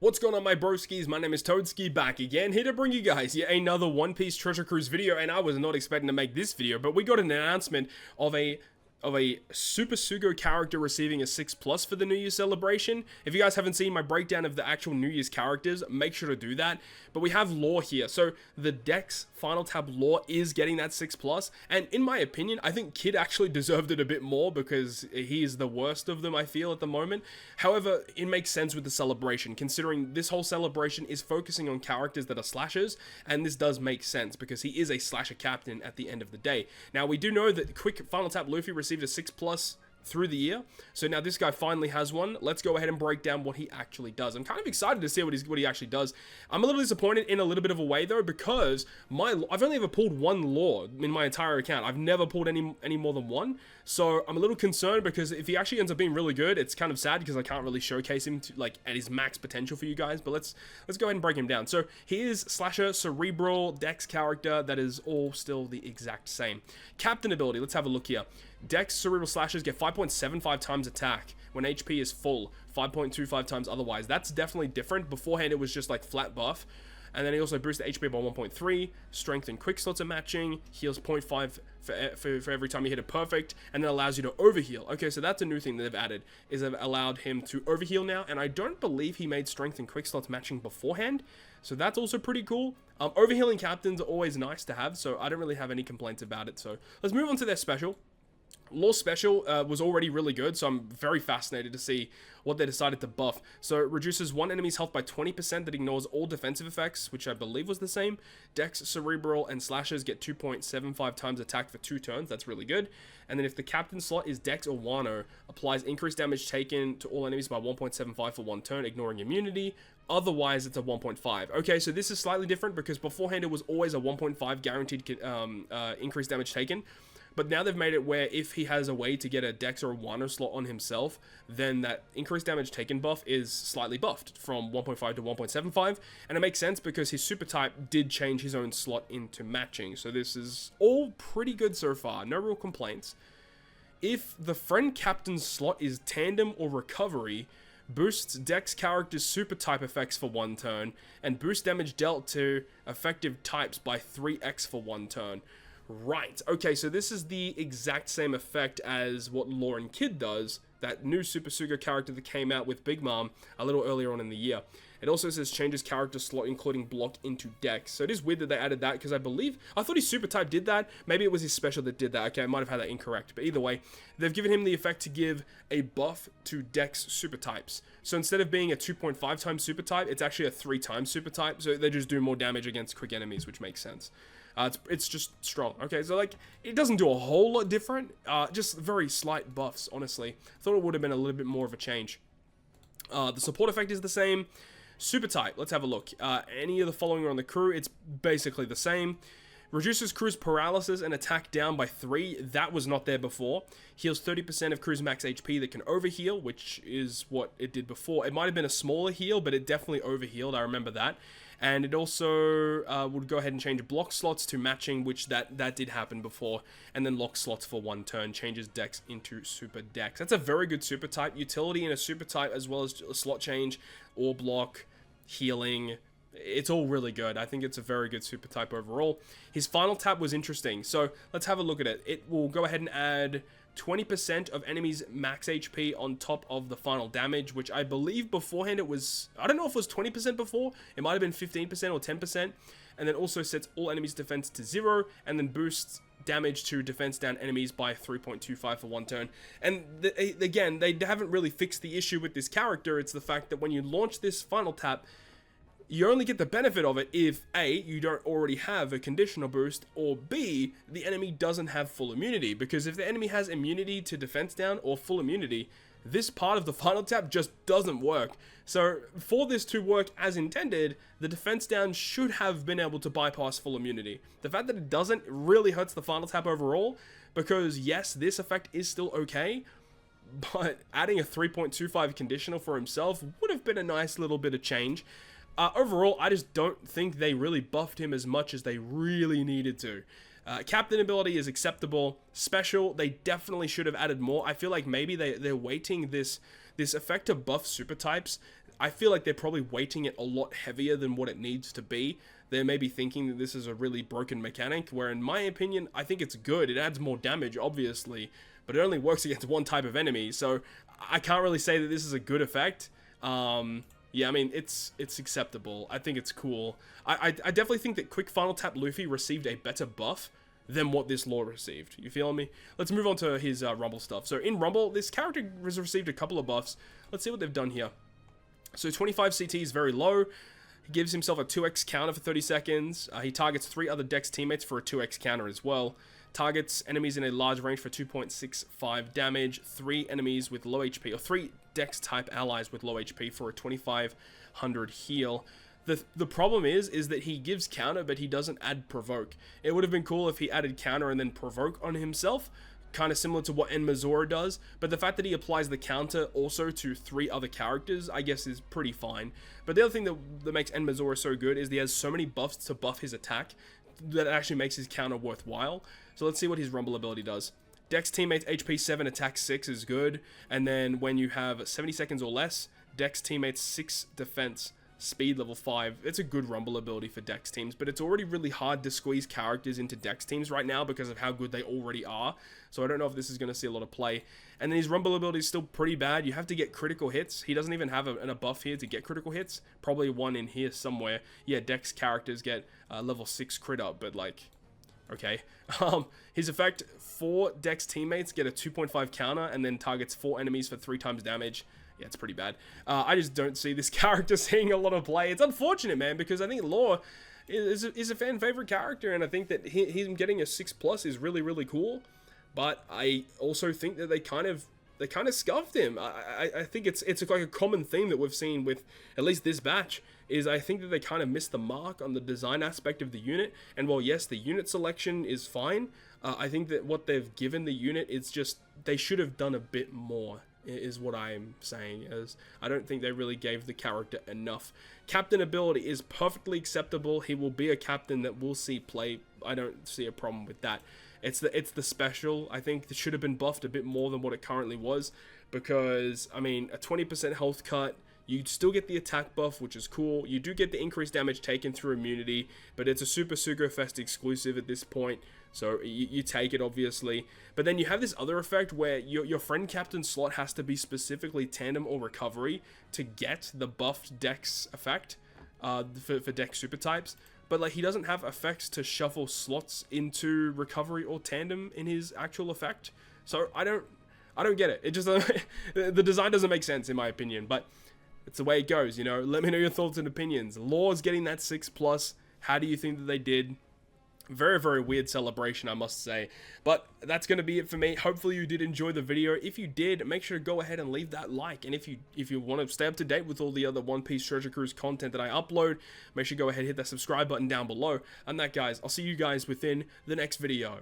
What's going on, my broskiis? My name is Toadski, back again, here to bring you guys yet another One Piece Treasure Cruise video. And I was not expecting to make this video, but we got an announcement of a Super Sugo character receiving a 6+ for the New Year's celebration. If you guys haven't seen my breakdown of the actual New Year's characters, make sure to do that. But we have Law here, so the Dex Final Tab Law is getting that 6+, and in my opinion, I think Kid actually deserved it a bit more because he is the worst of them, I feel, at the moment. However, it makes sense with the celebration, considering this whole celebration is focusing on characters that are slashers, and this does make sense because he is a slasher captain at the end of the day. Now, we do know that Quick Final Tap Luffy received a 6+ through the year, so now this guy finally has one. Let's go ahead and break down what he actually does. I'm kind of excited to see what he actually does. I'm a little disappointed in a little bit of a way though, because I've only ever pulled one law in my entire account. I've never pulled any more than one, so I'm a little concerned because if he actually ends up being really good, it's kind of sad because I can't really showcase him to, like, at his max potential for you guys. But let's go ahead and break him down. So he is slasher, cerebral, Dex character that is all still the exact same. Captain ability, let's have a look here. Dex cerebral slashers get 5.75 times attack when HP is full, 5.25 times otherwise. That's definitely different. Beforehand, it was just like flat buff. And then he also boosts the HP by 1.3, strength and quick slots are matching, heals 0.5 for every time you hit a perfect, and then allows you to overheal. Okay, so that's a new thing that they've added, is they've allowed him to overheal now, and I don't believe he made strength and quick slots matching beforehand, so that's also pretty cool. Overhealing captains are always nice to have, so I don't really have any complaints about it. So let's move on to their special. Law Special was already really good, so I'm very fascinated to see what they decided to buff. So it reduces one enemy's health by 20% that ignores all defensive effects, which I believe was the same. Dex, Cerebral, and Slashers get 2.75 times attack for 2 turns. That's really good. And then if the captain slot is Dex or Wano, applies increased damage taken to all enemies by 1.75 for 1 turn, ignoring immunity. Otherwise, it's a 1.5. Okay, so this is slightly different because beforehand it was always a 1.5 guaranteed increased damage taken. But now they've made it where if he has a way to get a Dex or a Wano slot on himself, then that increased damage taken buff is slightly buffed from 1.5 to 1.75. And it makes sense because his super type did change his own slot into matching. So this is all pretty good so far. No real complaints. If the friend captain's slot is tandem or recovery, boosts Dex character's super type effects for 1 turn, and boosts damage dealt to effective types by 3x for 1 turn. Right, okay, so this is the exact same effect as what Law and Kid does, that new Super Sugo character that came out with Big Mom a little earlier on in the year. It also says changes character slot including block into Dex. So it is weird that they added that because I thought his super type did that. Maybe it was his special that did that. Okay, I might have had that incorrect. But either way, they've given him the effect to give a buff to Dex super types. So instead of being a 2.5 times super type, it's actually a 3 times super type. So they just do more damage against quick enemies, which makes sense. It's just strong. Okay, so like, it doesn't do a whole lot different. Just very slight buffs, honestly. Thought it would have been a little bit more of a change. The support effect is the same. Super type, let's have a look. Any of the following are on the crew, it's basically the same. Reduces crew's paralysis and attack down by 3. That was not there before. Heals 30% of crew's max HP that can overheal, which is what it did before. It might have been a smaller heal, but it definitely overhealed. I remember that. And it also would go ahead and change block slots to matching, which that did happen before. And then lock slots for 1 turn, changes Dex into Super Dex. That's a very good super type. Utility in a super type, as well as a slot change, or block, healing. It's all really good. I think it's a very good super type overall. His final tap was interesting. So let's have a look at it. It will go ahead and add 20% of enemies max HP on top of the final damage, which I believe beforehand it was, I don't know if it was 20% before, it might have been 15% or 10%, and then also sets all enemies defense to 0, and then boosts damage to defense down enemies by 3.25 for 1 turn. And again, they haven't really fixed the issue with this character. It's the fact that when you launch this final tap, you only get the benefit of it if A, you don't already have a conditional boost, or B, the enemy doesn't have full immunity. Because if the enemy has immunity to defense down or full immunity, this part of the final tap just doesn't work. So for this to work as intended, the defense down should have been able to bypass full immunity. The fact that it doesn't really hurts the final tap overall, because yes, this effect is still okay, but adding a 3.25 conditional for himself would have been a nice little bit of change. Overall, I just don't think they really buffed him as much as they really needed to. Captain ability is acceptable. Special, they definitely should have added more. I feel like maybe they're waiting this effect to buff super types I feel like they're probably weighting it a lot heavier than what it needs to be. They may be thinking that this is a really broken mechanic, where in my opinion, I think it's good. It adds more damage, obviously, but it only works against one type of enemy, so I can't really say that this is a good effect. Yeah, I mean, it's acceptable. I think it's cool. I definitely think that Quick Final Tap Luffy received a better buff than what this Law received. You feel me? Let's move on to his Rumble stuff. So in Rumble, this character has received a couple of buffs. Let's see what they've done here. So 25 CT is very low. He gives himself a 2x counter for 30 seconds. He targets 3 other Dex teammates for a 2x counter as well. Targets enemies in a large range for 2.65 damage. 3 enemies with low HP, or 3 Dex type allies with low HP for a 2500 heal. The problem is that he gives counter, but he doesn't add provoke. It would have been cool if he added counter and then provoke on himself, kind of similar to what Enmazora does, but the fact that he applies the counter also to 3 other characters, I guess, is pretty fine. But the other thing that makes Enmazora so good is he has so many buffs to buff his attack that it actually makes his counter worthwhile. So let's see what his Rumble ability does. Dex teammates HP 7, attack 6 is good, and then when you have 70 seconds or less, Dex teammates 6, defense, speed level 5. It's a good Rumble ability for Dex teams, but it's already really hard to squeeze characters into Dex teams right now because of how good they already are. So I don't know if this is going to see a lot of play. And then his Rumble ability is still pretty bad. You have to get critical hits. He doesn't even have a buff here to get critical hits. Probably one in here somewhere. Yeah, Dex characters get level 6 crit up, but like, okay. His effect, 4 Dex teammates get a 2.5 counter and then targets 4 enemies for 3 times damage. Yeah, it's pretty bad. I just don't see this character seeing a lot of play. It's unfortunate, man, because I think Law is a fan favorite character, and I think that him getting a 6+ is really, really cool. But I also think that they kind of scuffed him. I think it's like a common theme that we've seen with at least this batch, is I think that they kind of missed the mark on the design aspect of the unit. And while yes, the unit selection is fine, I think that what they've given the unit is just, they should have done a bit more, is what I'm saying, as I don't think they really gave the character enough. Captain ability is perfectly acceptable. He will be a captain that we'll see play. I don't see a problem with that. It's the special. I think it should have been buffed a bit more than what it currently was, because I mean, a 20% health cut, you still get the attack buff, which is cool. You do get the increased damage taken through immunity, but it's a Super Sugo Fest exclusive at this point, so you take it, obviously. But then you have this other effect where your friend captain slot has to be specifically tandem or recovery to get the buffed Dex effect for Dex super types. But like, he doesn't have effects to shuffle slots into recovery or tandem in his actual effect. So I don't get it. It just the design doesn't make sense in my opinion, but it's the way it goes, you know. Let me know your thoughts and opinions. Law's getting that 6+. How do you think that they did? Very, very weird celebration, I must say. But that's going to be it for me. Hopefully you did enjoy the video. If you did, make sure to go ahead and leave that like. And if you want to stay up to date with all the other One Piece Treasure Cruise content that I upload, make sure to go ahead and hit that subscribe button down below. And that, guys, I'll see you guys within the next video.